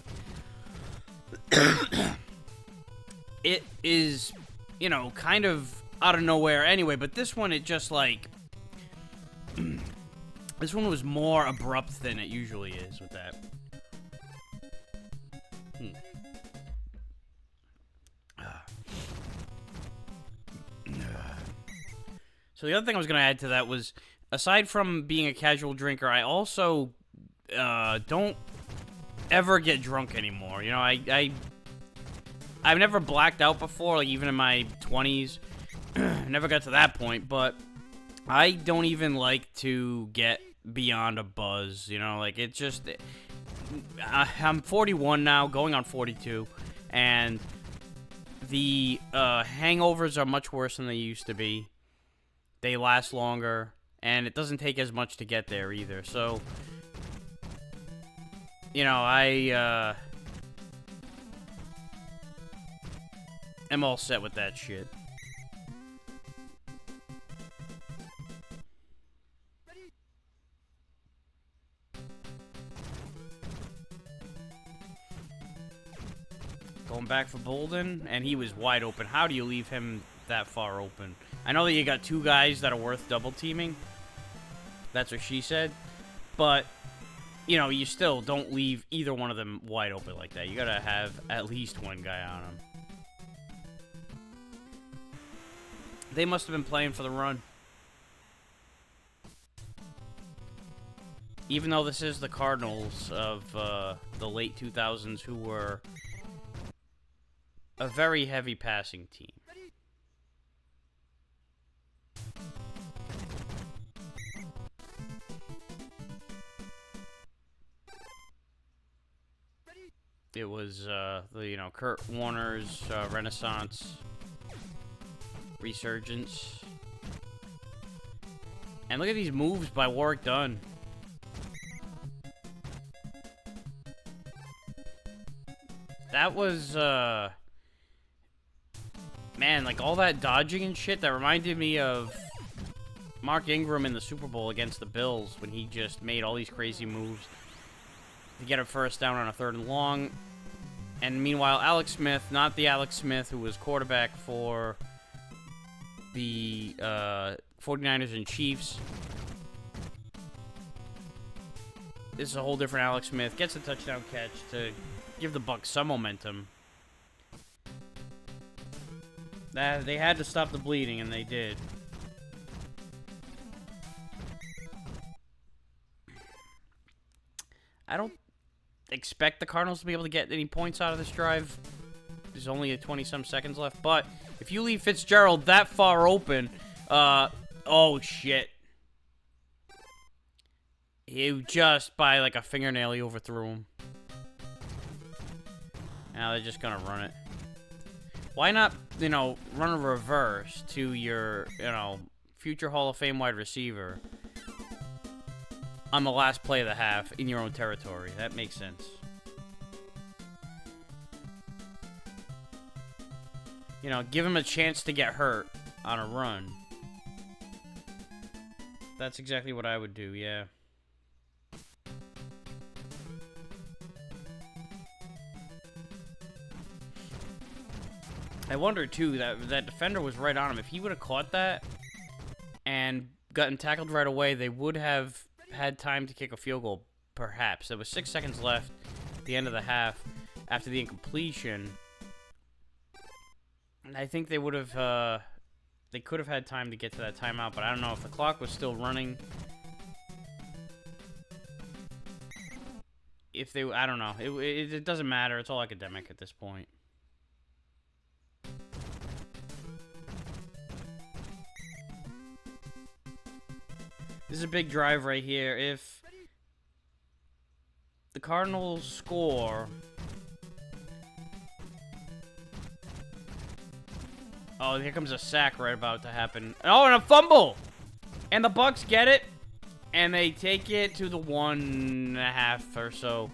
it is, kind of out of nowhere anyway, but this one, it just, like, this one was more abrupt than it usually is with that. So the other thing I was going to add to that was, aside from being a casual drinker, I also don't ever get drunk anymore. I've never blacked out before, like even in my 20s. Never got to that point, but I don't even like to get beyond a buzz, like it's just, I'm 41 now, going on 42, and the hangovers are much worse than they used to be. they last longer, and it doesn't take as much to get there either. So, you know, I am all set with that shit. Going back for Bolden, and he was wide open. How do you leave him that far open? I know that you got two guys that are worth double teaming. That's what she said. But, you know, you still don't leave either one of them wide open like that. You gotta have at least one guy on them. They must have been playing for the run. Even though this is the Cardinals of the late 2000s, who were a very heavy passing team. It was, you know, Kurt Warner's Renaissance resurgence. And look at these moves by Warwick Dunn. That was, man, like, all that dodging and shit, that reminded me of Mark Ingram in the Super Bowl against the Bills, when he just made all these crazy moves to get a first down on a 3rd and long. And meanwhile, Alex Smith, not the Alex Smith who was quarterback for the 49ers and Chiefs. This is a whole different Alex Smith. Gets a touchdown catch to give the Bucs some momentum. They had to stop the bleeding, and they did. I don't expect the Cardinals to be able to get any points out of this drive. There's only 20-some seconds left. But if you leave Fitzgerald that far open, oh, shit. You just, by like a fingernail, he overthrew him. Now they're just going to run it. Why not, you know, run a reverse to your, you know, future Hall of Fame wide receiver on the last play of the half in your own territory? That makes sense. You know, give him a chance to get hurt on a run. That's exactly what I would do, yeah. I wonder, too, that defender was right on him. If he would have caught that and gotten tackled right away, they would have had time to kick a field goal, perhaps. There was 6 seconds left at the end of the half after the incompletion. And I think they would have, they could have had time to get to that timeout, but I don't know if the clock was still running. If they, I don't know. It doesn't matter. It's all academic at this point. This is a big drive right here. If the Cardinals score... Oh, here comes a sack right about to happen. Oh, and a fumble! And the Bucs get it, and they take it to the 1.5 or so.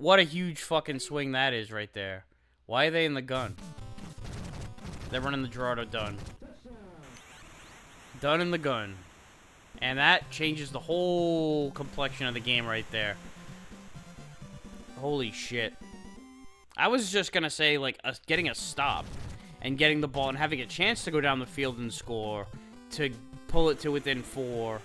What a huge fucking swing that is right there. Why are they in the gun? They're running the draw to Dunn. Dunn in the gun. And that changes the whole complexion of the game right there. Holy shit. I was just going to say, like, getting a stop and getting the ball and having a chance to go down the field and score to pull it to within 4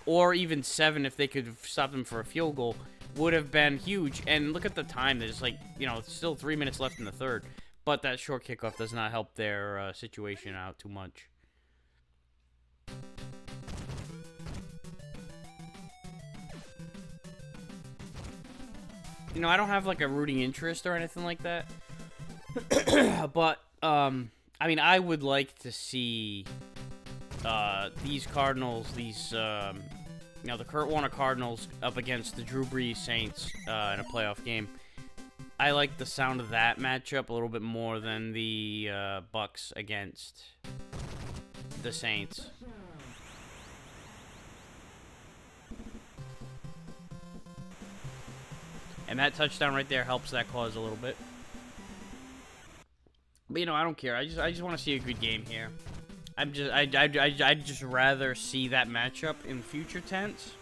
or even 7 if they could stop them for a field goal would have been huge. And look at the time. There's, like, you know, still 3 minutes left in the third. But that short kickoff does not help their situation out too much. You know, I don't have, like, a rooting interest or anything like that. But, I mean, I would like to see these Cardinals, these, you know, the Kurt Warner Cardinals up against the Drew Brees Saints in a playoff game. I like the sound of that matchup a little bit more than the Bucs against the Saints. And that touchdown right there helps that cause a little bit. But you know, I don't care. I just want to see a good game here. I'd just rather see that matchup in future tense.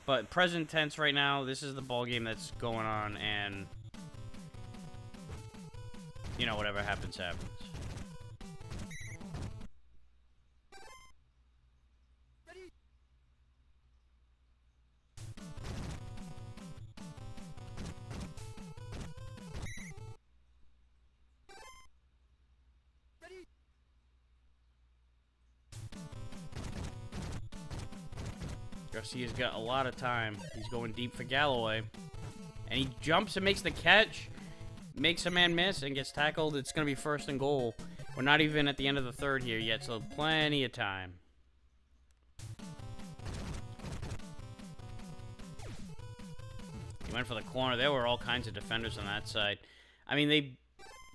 But present tense right now, this is the ball game that's going on, and you know, whatever happens, happens. Garcia's got a lot of time. He's going deep for Galloway. And he jumps and makes the catch. Makes a man miss and gets tackled. It's going to be first and goal. We're not even at the end of the third here yet, so plenty of time. He went for the corner. There were all kinds of defenders on that side. I mean, they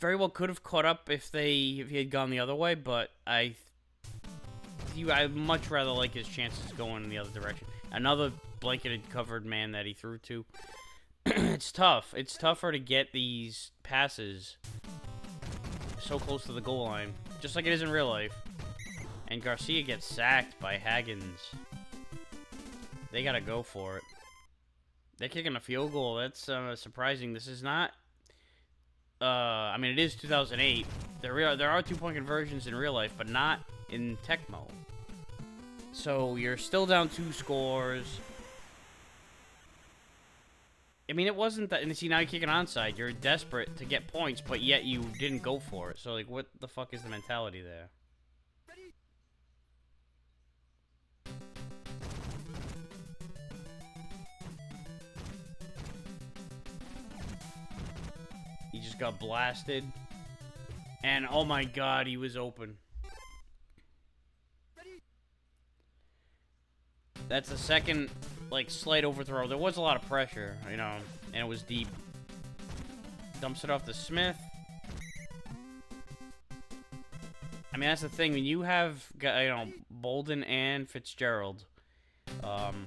very well could have caught up if he had gone the other way, but I'd much rather like his chances going in the other direction. Another blanketed covered man that he threw to. It's tough. It's tougher to get these passes so close to the goal line, just like it is in real life. And Garcia gets sacked by Haggins. They gotta go for it. They're kicking a field goal. That's surprising. This is not. I mean, it is 2008. There are 2-point conversions in real life, but not in Tecmo. So you're still down 2 scores. I mean, it wasn't that. And see, now you're kicking onside. You're desperate to get points, but yet you didn't go for it. So, like, what the fuck is the mentality there? He just got blasted. And, oh my god, he was open. That's the second, like, slight overthrow. There was a lot of pressure, you know, and it was deep. Dumps it off to Smith. I mean, that's the thing. When you have, you know, Bolden and Fitzgerald, and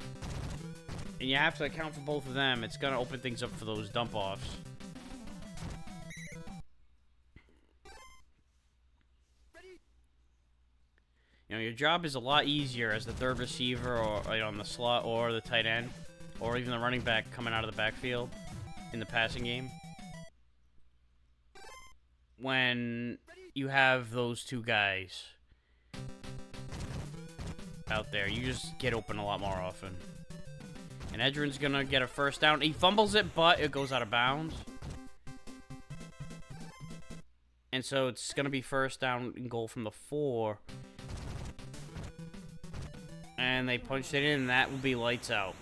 you have to account for both of them, it's going to open things up for those dump-offs. You know, your job is a lot easier as the third receiver, or you know, on the slot, or the tight end, or even the running back coming out of the backfield in the passing game. When you have those two guys out there, you just get open a lot more often. And Edrin's gonna get a first down. He fumbles it, but it goes out of bounds. And so it's gonna be first down and goal from the 4. And they punched it in, and that will be lights out.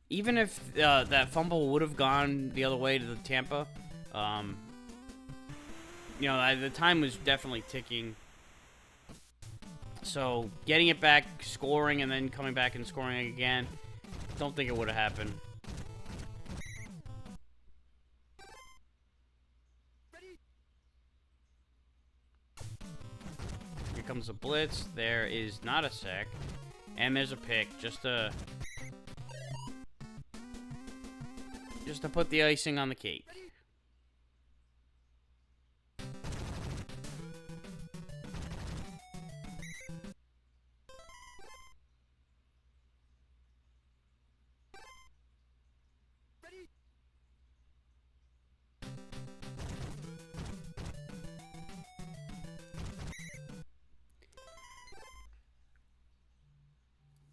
Even if that fumble would have gone the other way to the Tampa, you know, the time was definitely ticking. So getting it back, scoring, and then coming back and scoring again, don't think it would have happened. Here comes a blitz. There is not a sack. And there's a pick. Just to put the icing on the cake.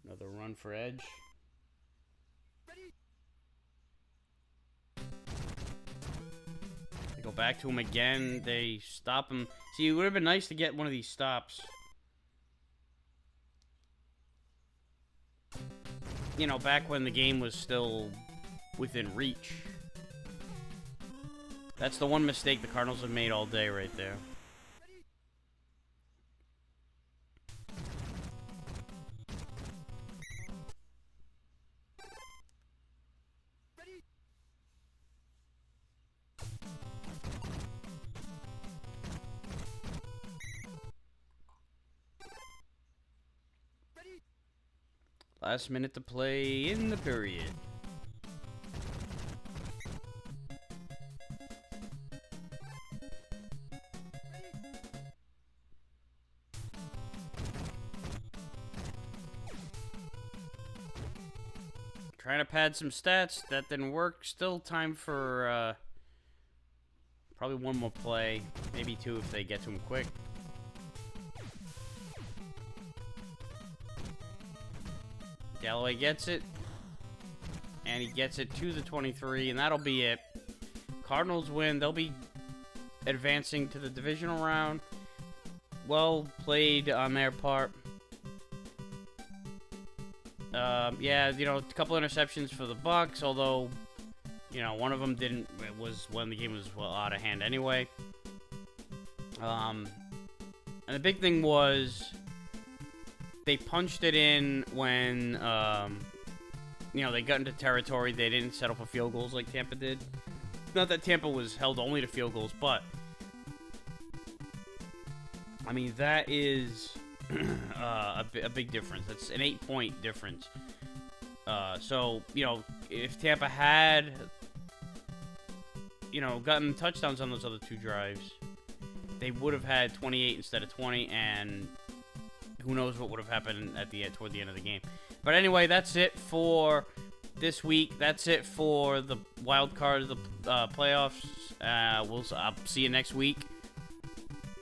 Another run for Edge. They go back to him again. They stop him. See, it would have been nice to get one of these stops. You know, back when the game was still within reach. That's the one mistake the Cardinals have made all day right there. Last minute to play in the period. Trying to pad some stats. That didn't work. Still time for probably one more play. Maybe two if they get to him quick. Galloway gets it. And he gets it to the 23. And that'll be it. Cardinals win. They'll be advancing to the divisional round. Well played on their part. Yeah, you know, a couple interceptions for the Bucs, although, you know, one of them didn't. It was when the game was well out of hand anyway. And the big thing was they punched it in when, you know, they got into territory. They didn't settle for field goals like Tampa did. Not that Tampa was held only to field goals, but I mean that is a big difference. That's an 8-point difference. So, you know, if Tampa had, you know, gotten touchdowns on those other two drives, they would have had 28 instead of 20, and who knows what would have happened at the end, toward the end of the game. But anyway, that's it for this week. That's it for the wild card of the playoffs. I'll see you next week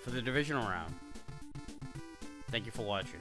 for the divisional round. Thank you for watching.